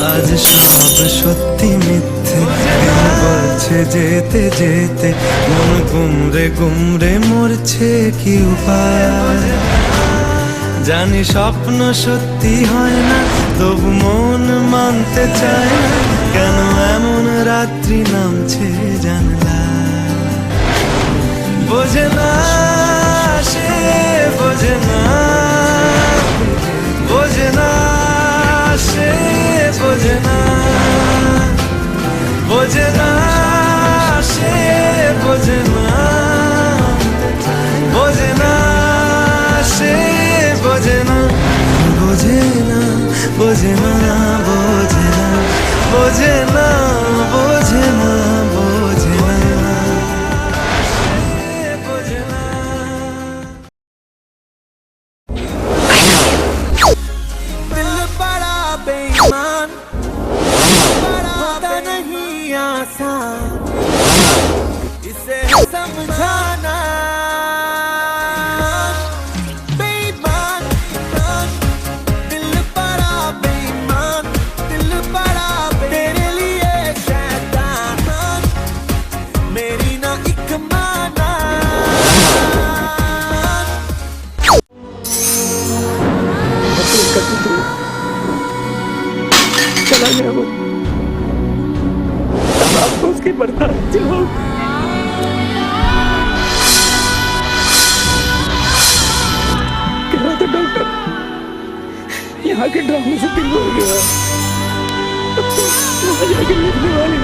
আজ সব সত্যি মিথ্যে দিন বলছে যেতে যেতে মন গুমরে গুমরে মরছে কি উপায়। জানি স্বপ্ন সত্যি হয় না তবু মন মানতে চায় না, কেন এমন রাত্রি নামছে জানলা। বোঝে না সে বোঝে না, বোঝে না সে বোঝে না, বোঝে না সে বোঝে না, বোঝে না সে বোঝে না, বোঝে না বোঝে না, বোঝে না বোঝে না, বোঝে না বোঝে না, বোঝে না। दिल बड़ा बेईमान, होता नहीं आसान इसे समझाना। बेईमान दिल बड़ा बेईमान, दिल बड़ा तेरे लिए शैतान, मेरी ना एक माना। चला गया वो, अब आपको उसकी बर्दाश्त हो। कह रहा था डॉक्टर, यहाँ के ड्रामे से दिल हो गया, वहाँ जाके लिखने वाले